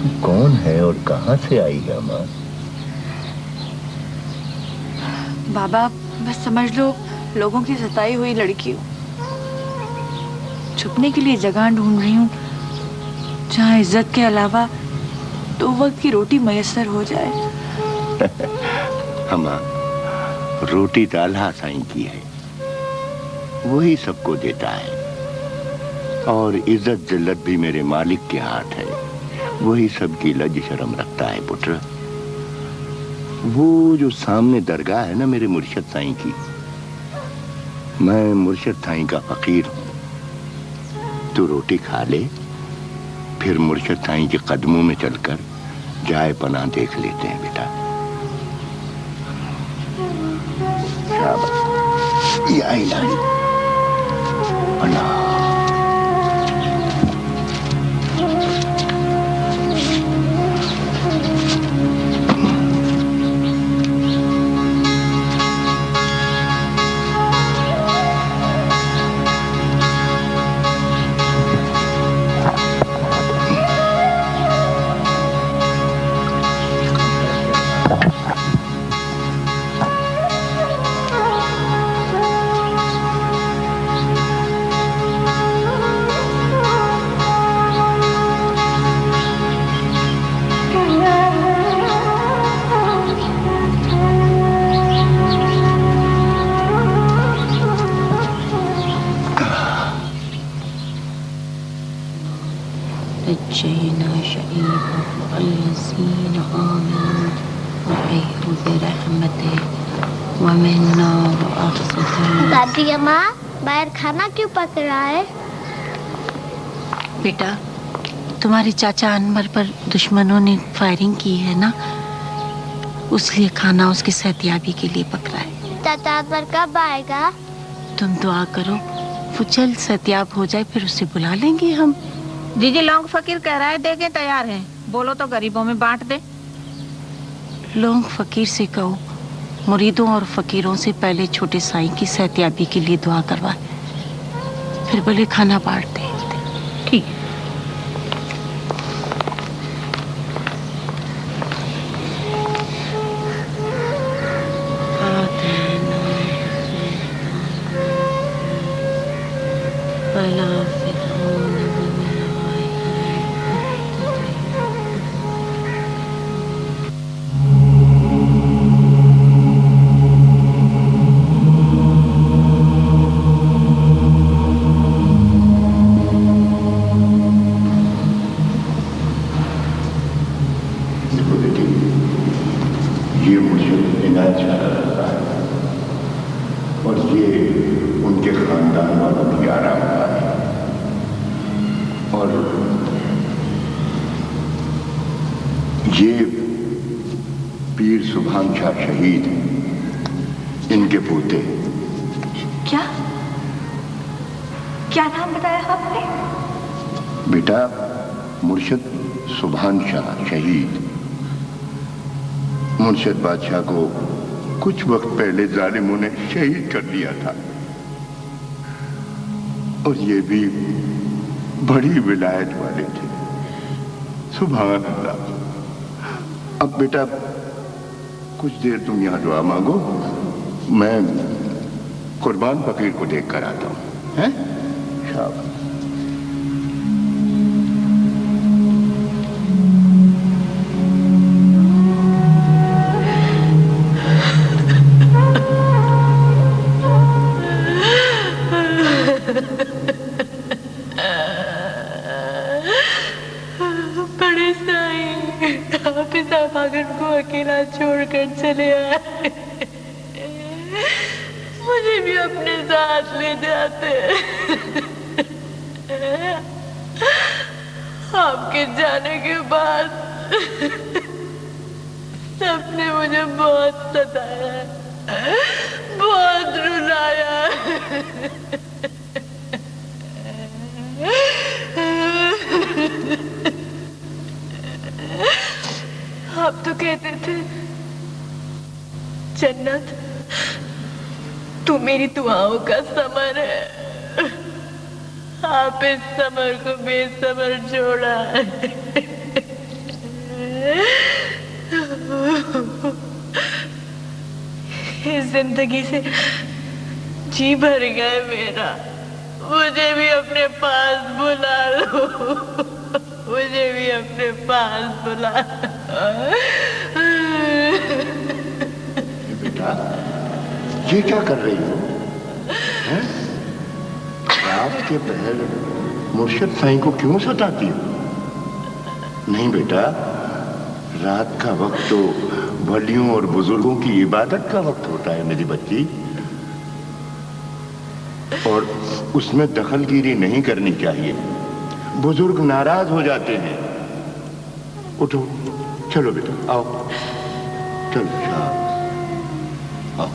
تو کون ہے اور کہاں سے آئی ہے ماں؟ بابا بس سمجھ لو لوگوں کی ستائی ہوئی لڑکی ہوں، چھپنے کے لیے جگہ ڈھونڈ رہی ہوں جہاں عزت کے علاوہ دو وقت کی روٹی میسر ہو جائے۔ ہماں روٹی تو اللہ سائیں کی ہے، وہی سب کو دیتا ہے، اور عزت ذلت بھی میرے مالک کے ہاتھ ہے، وہی سب کی لج شرم رکھتا ہے پتر۔ وہ جو سامنے درگاہ ہے نا میرے مرشد سائیں کی، میں مرشد سائیں کا فقیر ہوں، تو روٹی کھا لے، پھر مرشد سائیں کے قدموں میں چل کر جائے پناہ دیکھ لیتے ہیں بیٹا۔ شاباش، یا الہی اللہ۔ نجينا شعيبا والذين آمنوا معه برحمته ومنا وأخذهم۔ دادی اماں باہر کھانا کیوں پک رہا ہے؟ بیٹا تمہارے چاچا انور پر دشمنوں نے فائرنگ کی ہے نا، اس لیے کھانا اس کی صحتیابی کے لیے پک رہا ہے۔ چاچا انور کب آئے گا؟ تم دعا کرو وہ جلد صحتیاب ہو جائے، پھر اسے بلا لیں گے ہم۔ جی لونگ فقیر کہہ رہا ہے دے کے تیار ہیں، بولو تو غریبوں میں بانٹ دے۔ لونگ فقیر سے کہو مریدوں اور فقیروں سے پہلے چھوٹے سائیں کی صحتیابی کے لیے دعا کروائے، پھر بولے کھانا بانٹ دیں۔ ٹھیک۔ یہ مرشد عنایت شاہ رہتا ہے، اور یہ ان کے خاندان والوں کی آرام گاہ ہے، اور یہ پیر سبحان شاہ شہید ان کے پوتے۔ کیا نام بتایا آپ نے؟ بیٹا مرشد سبحان شاہ شہید، مرشد بادشاہ کو کچھ وقت پہلے ظالموں نے شہید کر دیا تھا، اور یہ بھی بڑی ولایت والے تھے۔ سبحان اللہ۔ اب بیٹا کچھ دیر تم یہاں دعا مانگو، میں قربان فقیر کو دیکھ کر آتا ہوں، ہیں؟ شاباش۔ بڑے سائیں حافظ آباگن کو اکیلا چھوڑ کر چلے آئے، مجھے بھی اپنے ساتھ لے جاتے۔ آپ کے جانے کے بعد سب نے مجھے بہت ستایا، بہت رلایا۔ آپ تو کہتے تھے جنت تو میری دعاؤں کا ثمر ہے، آپ اس ثمر کو بے ثمر چھوڑا ہے۔ जिंदगी से जी भर गया मेरा। मुझे भी अपने पास बुला लो, मुझे भी अपने पास बुला लो। बेटा ये क्या कर रही हो? हैं? रात के पहर मुर्शिद साईं को क्यों सताती हो? नहीं बेटा, रात का वक्त तो वलियों और बुजुर्गों की इबादत का वक्त होता है मेरी बच्ची, और उसमें दखलगिरी नहीं करनी चाहिए। बुजुर्ग नाराज हो जाते हैं। उठो, चलो बेटा, आओ, चलो शाबाश, आओ।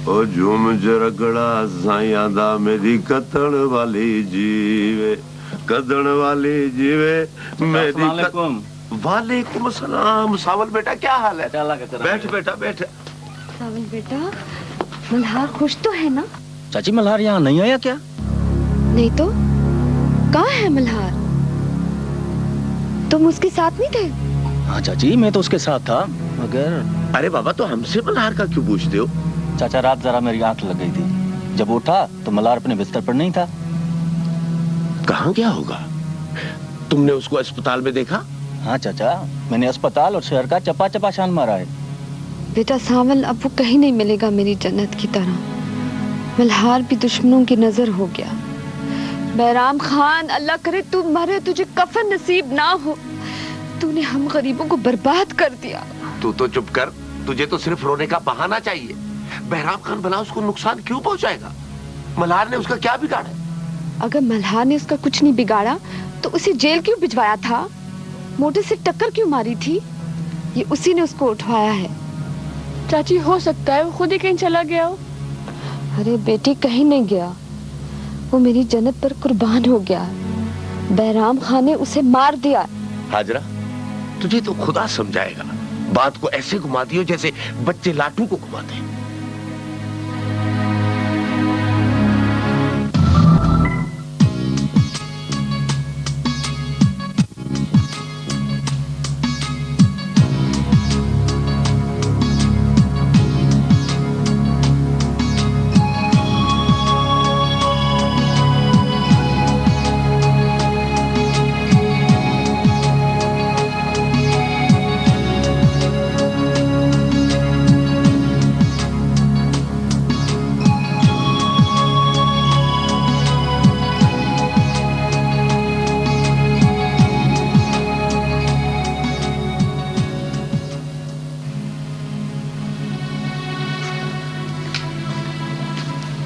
ओ झूम जरगड़ा साइया दा मेरी कतण वाली जीवे, कदण वाली जीवे मेरी। वालेकुम सलाम। सावल बेटा क्या हाल है? बैठ बेटा बैठ। सावल बेटा, मल्हार खुश तो है ना? चाची मल्हार यहाँ नहीं आया क्या? नहीं तो कहाँ है मल्हार? तुम उसके साथ नहीं थे? हाँ चाची, मैं तो उसके साथ था, मगर अरे बाबा, तो हमसे मल्हार का क्यों पूछते हो? चाचा रात जरा मेरी आंख लग गई थी, जब उठा तो मल्हार अपने बिस्तर पर नहीं था। कहाँ गया होगा? तुमने उसको अस्पताल में देखा? हाँ चाचा, मैंने अस्पताल और शहर का चपा चपा शान मारा है। बेटा सावल, अब वो कहीं नहीं मिलेगा मेरी जन्नत की तरह। मल्हार भी दुश्मनों की नजर हो गया। बैराम खान, अल्लाह करे तू मरे, तुझे कफन नसीब ना हो। तूने हम गरीबों को बर्बाद कर दिया। तू तो चुप कर, तुझे तो सिर्फ रोने का बहाना चाहिए। बहराम खान भला उसको नुकसान क्यों पहुंचाएगा? मल्हार ने उसका क्या बिगाड़ा? अगर मल्हार ने उसका कुछ नहीं बिगाड़ा तो उसे जेल क्यों भिजवाया था? मोटर से टक्कर क्यों मारी थी? ये उसी ने उसको उठवाया है। चाची, हो सकता है वो खुद ही कहीं चला गया हो। अरे बेटी, कहीं नहीं गया, वो मेरी जन्नत पर कुर्बान हो गया। बैराम खान ने उसे मार दिया। हाजरा, तुझे तो खुदा समझाएगा। बात को ऐसे घुमा दियो जैसे बच्चे लाटू को घुमाते हैं।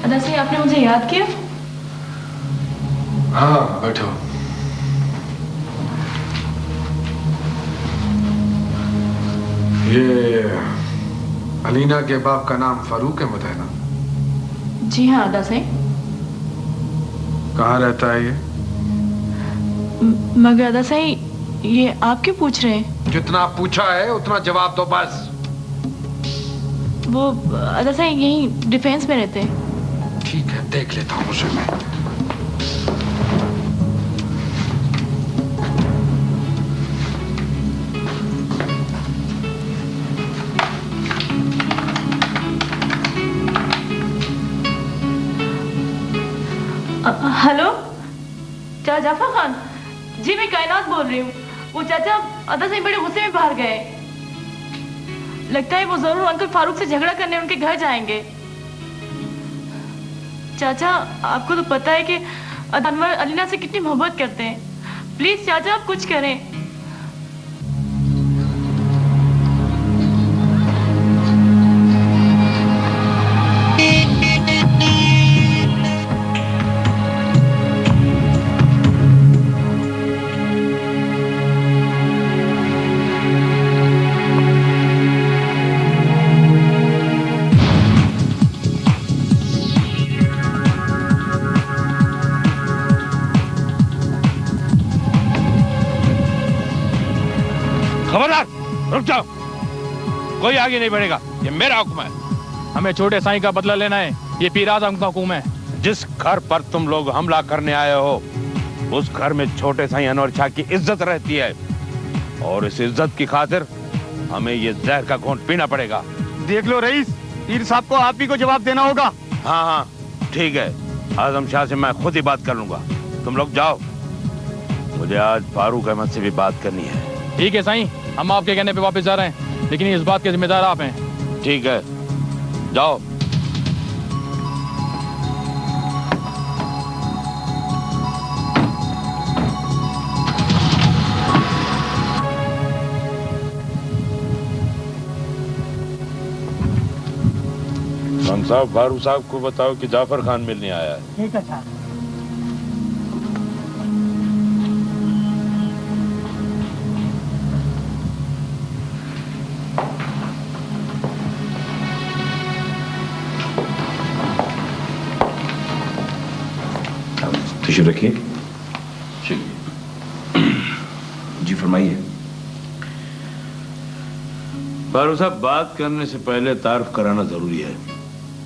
अदासी, आपने मुझे याद किया? हाँ, बैठो। ये अलीना के बाप का नाम फारूक अहमद है ना? जी हाँ अदासी। कहाँ रहता है ये? मगर अदासी, ये आप क्यों पूछ रहे हैं? जितना पूछा है उतना जवाब दो बस। वो अदासी यहीं डिफेंस में रहते हैं। ठीक है, देख लेता हूँ उसे मैं। हेलो, चाचा जाफर खान जी, मैं कायनात बोल रही हूँ। वो चाचा अदासी बड़े गुस्से में बाहर गए। लगता है वो जरूर अंकल फारूक से झगड़ा करने उनके घर जाएंगे। चाचा, आपको तो पता है कि अनवर अलीना से कितनी मोहब्बत करते हैं। प्लीज चाचा, आप कुछ करें। खबरदार, रुक जाओ। कोई आगे नहीं बढ़ेगा, ये मेरा हुक्म है। हमें छोटे साईं का बदला लेना है। ये पीर आजम का हुक्म है। जिस घर पर तुम लोग हमला करने आए हो उस घर में छोटे साईं अनवर शाह की इज्जत रहती है और इस इज्जत की खातिर हमें ये जहर का घूंट पीना पड़ेगा। देख लो रईस, पीर साहब को आप ही को जवाब देना होगा। हाँ हाँ ठीक है, आजम शाह से मैं खुद ही बात कर लूंगा। तुम लोग जाओ, मुझे आज फारूक अहमद से भी बात करनी है। ठीक है साईं, हम आपके कहने पे वापस जा रहे हैं, लेकिन इस बात के जिम्मेदार आप हैं। ठीक है, जाओ। हम साहब फारूक साहब को बताओ कि जाफर खान मिलने आया है। ठीक है साहब। तशरीफ रखिए। जी फरमाइए। फारूक साहब, बात करने से पहले तारुफ कराना जरूरी है।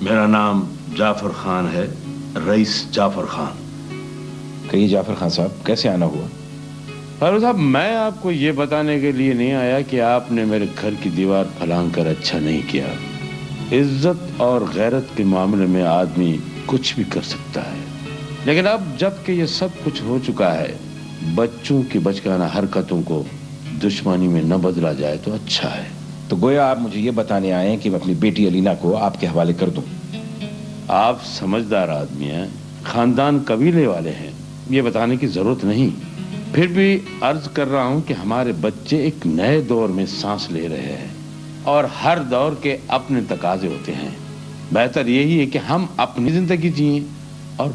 मेरा नाम जाफर खान है, रईस जाफर खान। कहिए जाफर खान साहब, कैसे आना हुआ? फारूक साहब, मैं आपको ये बताने के लिए नहीं आया कि आपने मेरे घर की दीवार फलांग कर अच्छा नहीं किया। इज्जत और गैरत के मामले में आदमी कुछ भी कर सकता है, लेकिन अब जबकि ये सब कुछ हो चुका है, बच्चों की बचकाना हरकतों को दुश्मनी में न बदला जाए तो अच्छा है। तो गोया आप मुझे ये बताने आए हैं कि मैं अपनी बेटी अलीना को आपके हवाले कर दूं। आप समझदार आदमी हैं, खानदान कबीले वाले हैं, ये बताने की जरूरत नहीं। फिर भी अर्ज कर रहा हूं कि हमारे बच्चे एक नए दौर में सांस ले रहे हैं और हर दौर के अपने तकाजे होते हैं। बेहतर यही है कि हम अपनी जिंदगी जिएं